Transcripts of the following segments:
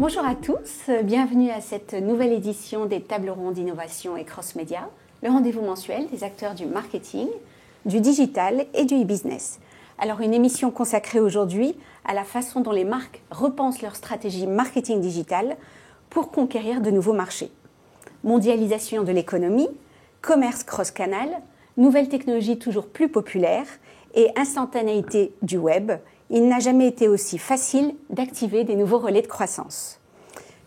Bonjour à tous, bienvenue à cette nouvelle édition des Tables rondes d'innovation et cross-média, le rendez-vous mensuel des acteurs du marketing, du digital et du e-business. Alors une émission consacrée aujourd'hui à la façon dont les marques repensent leur stratégie marketing digital pour conquérir de nouveaux marchés. Mondialisation de l'économie, commerce cross-canal, nouvelles technologies toujours plus populaires et instantanéité du web, il n'a jamais été aussi facile d'activer des nouveaux relais de croissance.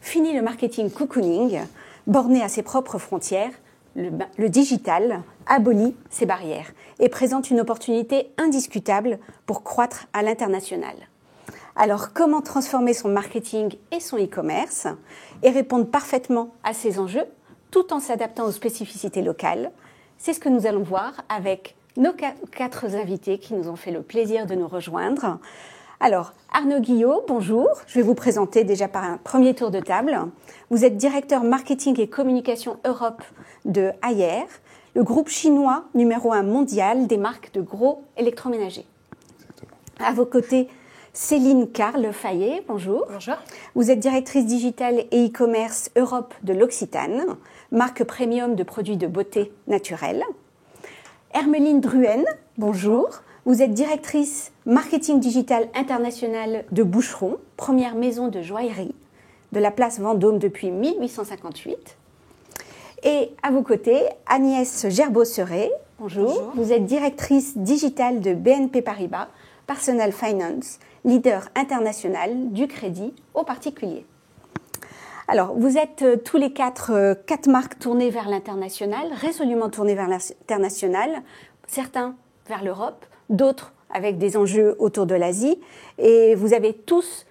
Fini le marketing cocooning, borné à ses propres frontières, le digital abolit ses barrières et présente une opportunité indiscutable pour croître à l'international. Alors, comment transformer son marketing et son e-commerce et répondre parfaitement à ces enjeux tout en s'adaptant aux spécificités locales? C'est ce que nous allons voir avec nos quatre invités qui nous ont fait le plaisir de nous rejoindre. Alors, Arnaud Guillot, bonjour. Je vais vous présenter déjà par un premier tour de table. Vous êtes directeur marketing et communication Europe de Haier, le groupe chinois numéro 1 mondial des marques de gros électroménagers. Exactement. À vos côtés, Céline Carle-Fayet, bonjour. Bonjour. Vous êtes directrice digitale et e-commerce Europe de l'Occitane, marque premium de produits de beauté naturelle. Hermeline Druen, bonjour. Vous êtes directrice marketing digital international de Boucheron, première maison de joaillerie de la place Vendôme depuis 1858. Et à vos côtés, Agnès Gerbeau-Serret, bonjour. Bonjour. Vous êtes directrice digitale de BNP Paribas, Personal Finance, leader international du crédit aux particuliers. Alors, vous êtes tous les quatre marques tournées vers l'international, résolument tournées vers l'international, certains vers l'Europe, d'autres avec des enjeux autour de l'Asie. Et vous êtes tous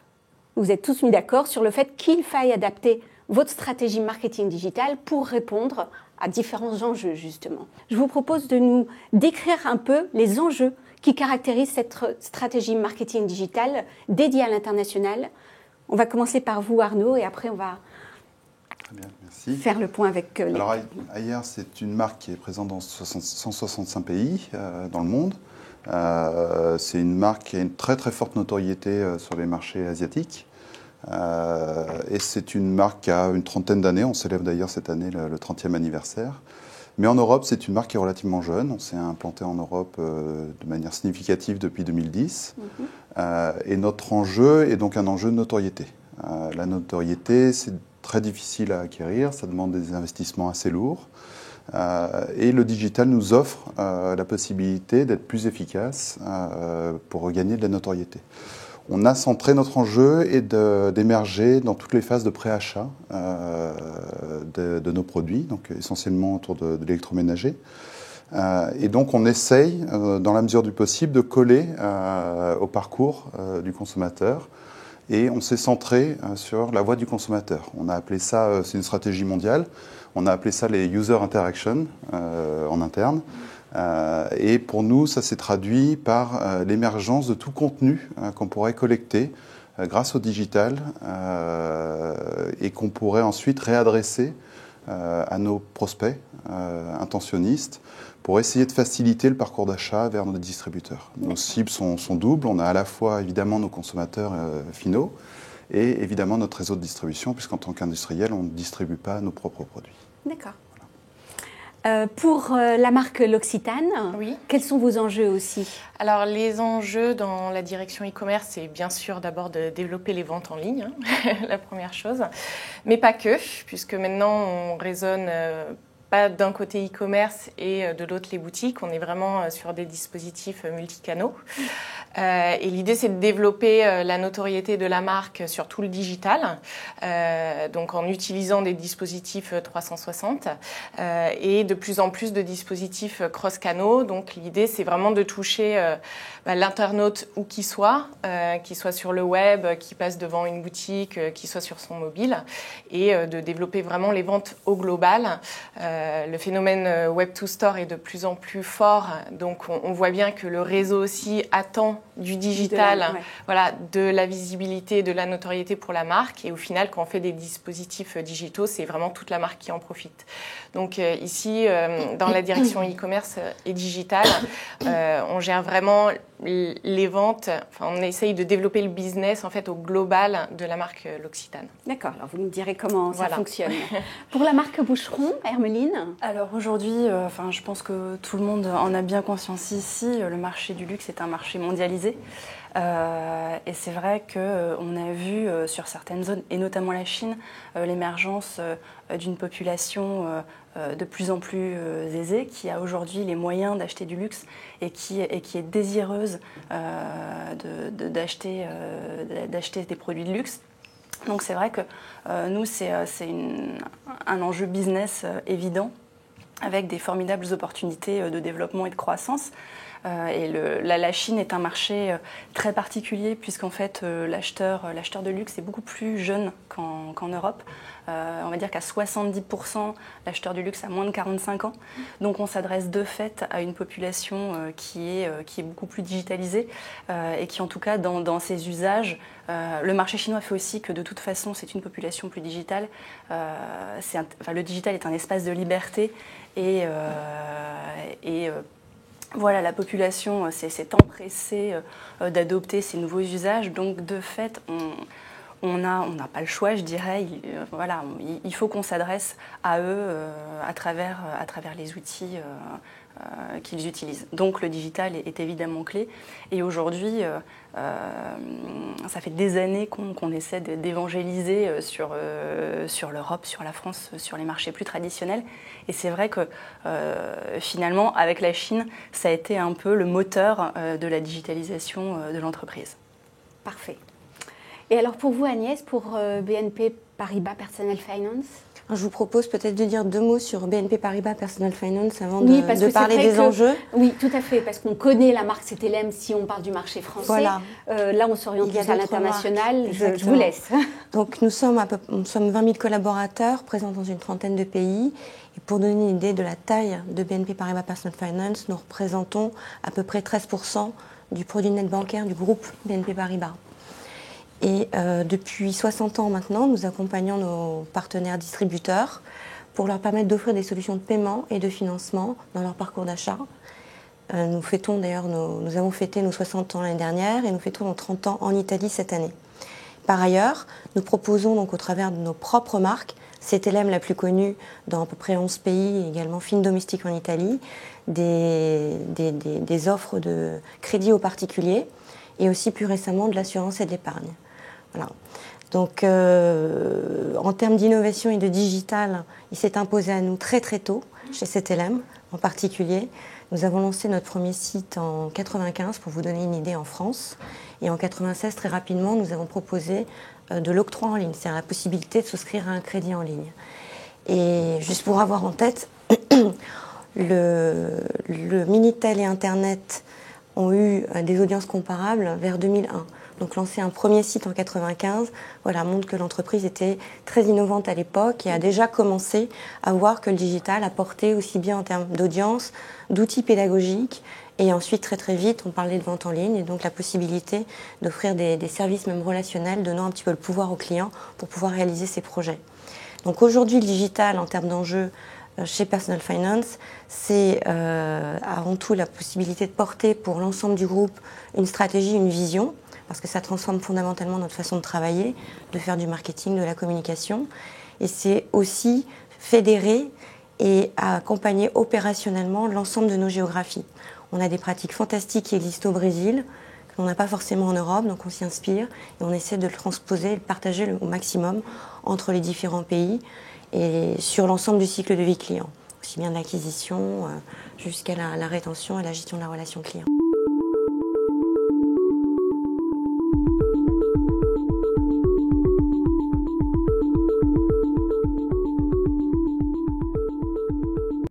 mis d'accord sur le fait qu'il faille adapter votre stratégie marketing digital pour répondre à différents enjeux, justement. Je vous propose de nous décrire un peu les enjeux qui caractérisent cette stratégie marketing digital dédiée à l'international. On va commencer par vous, Arnaud, et après on va bien, merci. Faire le point avec les... Alors, Haier, c'est une marque qui est présente dans 165 pays dans le monde. C'est une marque qui a une très très forte notoriété sur les marchés asiatiques. Et c'est une marque qui a une trentaine d'années. On célèbre d'ailleurs cette année le 30e anniversaire. Mais en Europe, c'est une marque qui est relativement jeune. On s'est implanté en Europe de manière significative depuis 2010. Et notre enjeu est donc un enjeu de notoriété. La notoriété, c'est très difficile à acquérir, ça demande des investissements assez lourds. Et le digital nous offre la possibilité d'être plus efficace pour regagner de la notoriété. On a centré notre enjeu et d'émerger dans toutes les phases de pré-achat de nos produits, donc essentiellement autour de l'électroménager. Et donc on essaye, dans la mesure du possible, de coller au parcours du consommateur. Et on s'est centré sur la voix du consommateur. On a appelé ça, c'est une stratégie mondiale, on a appelé ça les user interactions en interne. Et pour nous, ça s'est traduit par l'émergence de tout contenu qu'on pourrait collecter grâce au digital et qu'on pourrait ensuite réadresser à nos prospects intentionnistes pour essayer de faciliter le parcours d'achat vers nos distributeurs. Nos cibles sont doubles. On a à la fois évidemment nos consommateurs finaux et évidemment notre réseau de distribution, puisqu'en tant qu'industriel, on ne distribue pas nos propres produits. D'accord. Pour la marque L'Occitane, oui. Quels sont vos enjeux aussi? Alors, les enjeux dans la direction e-commerce, c'est bien sûr d'abord de développer les ventes en ligne, hein, la première chose, mais pas que, puisque maintenant on raisonne pas d'un côté e-commerce et de l'autre les boutiques, on est vraiment sur des dispositifs multicanaux. Et l'idée, c'est de développer la notoriété de la marque sur tout le digital, donc en utilisant des dispositifs 360 et de plus en plus de dispositifs cross-canaux. Donc l'idée, c'est vraiment de toucher l'internaute où qu'il soit sur le web, qui passe devant une boutique, qui soit sur son mobile, et de développer vraiment les ventes au global. Le phénomène Web to Store est de plus en plus fort, donc on voit bien que le réseau aussi attend du digital, voilà, de la visibilité, de la notoriété pour la marque. Et au final, quand on fait des dispositifs digitaux, c'est vraiment toute la marque qui en profite. Donc ici, dans la direction e-commerce et digital, on gère vraiment les ventes, on essaye de développer le business en fait au global de la marque L'Occitane. D'accord, alors vous nous direz comment ça fonctionne. Pour la marque Boucheron, Hermeline? Alors aujourd'hui, je pense que tout le monde en a bien conscience ici, le marché du luxe est un marché mondialisé. Et c'est vrai qu'on a vu sur certaines zones, et notamment la Chine, l'émergence d'une population de plus en plus aisée, qui a aujourd'hui les moyens d'acheter du luxe et qui est désireuse d'acheter des produits de luxe. Donc c'est vrai que nous, c'est un enjeu business évident, avec des formidables opportunités de développement et de croissance. Et la Chine est un marché très particulier puisqu'en fait l'acheteur de luxe est beaucoup plus jeune qu'en Europe. On va dire qu'à 70%, l'acheteur du luxe a moins de 45 ans. Donc on s'adresse de fait à une population qui est beaucoup plus digitalisée et qui en tout cas dans ses usages, le marché chinois fait aussi que de toute façon c'est une population plus digitale. Le digital est un espace de liberté et voilà, la population s'est empressée d'adopter ces nouveaux usages. Donc, de fait, on n'a pas le choix, je dirais. Il faut qu'on s'adresse à eux à travers les outils qu'ils utilisent. Donc, le digital est évidemment clé. Et aujourd'hui, ça fait des années qu'on essaie d'évangéliser sur l'Europe, sur la France, sur les marchés plus traditionnels. Et c'est vrai que finalement, avec la Chine, ça a été un peu le moteur de la digitalisation de l'entreprise. Parfait. Et alors pour vous, Agnès, pour BNP Paribas Personal Finance? Je vous propose peut-être de dire 2 mots sur BNP Paribas Personal Finance avant de parler des enjeux. Oui, tout à fait, parce qu'on connaît la marque CTLM si on parle du marché français. Voilà. Là, on s'oriente plus à l'international. Je vous laisse. Donc, nous sommes 20 000 collaborateurs présents dans une trentaine de pays. Et pour donner une idée de la taille de BNP Paribas Personal Finance, nous représentons à peu près 13% du produit net bancaire du groupe BNP Paribas. Et depuis 60 ans maintenant, nous accompagnons nos partenaires distributeurs pour leur permettre d'offrir des solutions de paiement et de financement dans leur parcours d'achat. Nous avons fêté nos 60 ans l'année dernière et nous fêtons nos 30 ans en Italie cette année. Par ailleurs, nous proposons donc au travers de nos propres marques, CTLM la plus connue dans à peu près 11 pays, également Fine Domestique en Italie, des offres de crédit aux particuliers et aussi plus récemment de l'assurance et de l'épargne. Voilà. Donc, en termes d'innovation et de digital, il s'est imposé à nous très très tôt, chez CTLM en particulier. Nous avons lancé notre premier site en 1995, pour vous donner une idée, en France. Et en 1996, très rapidement, nous avons proposé de l'octroi en ligne, c'est-à-dire la possibilité de souscrire à un crédit en ligne. Et juste pour avoir en tête, le Minitel et Internet ont eu des audiences comparables vers 2001. Donc lancer un premier site en 1995, montre que l'entreprise était très innovante à l'époque et a déjà commencé à voir que le digital apportait aussi bien en termes d'audience, d'outils pédagogiques, et ensuite très très vite on parlait de vente en ligne et donc la possibilité d'offrir des services même relationnels, donnant un petit peu le pouvoir aux clients pour pouvoir réaliser ces projets. Donc aujourd'hui le digital en termes d'enjeux chez Personal Finance, c'est avant tout la possibilité de porter pour l'ensemble du groupe une stratégie, une vision, parce que ça transforme fondamentalement notre façon de travailler, de faire du marketing, de la communication. Et c'est aussi fédérer et accompagner opérationnellement l'ensemble de nos géographies. On a des pratiques fantastiques qui existent au Brésil, qu'on n'a pas forcément en Europe, donc on s'y inspire et on essaie de le transposer, de le partager au maximum entre les différents pays et sur l'ensemble du cycle de vie client, aussi bien de l'acquisition jusqu'à la rétention et la gestion de la relation client.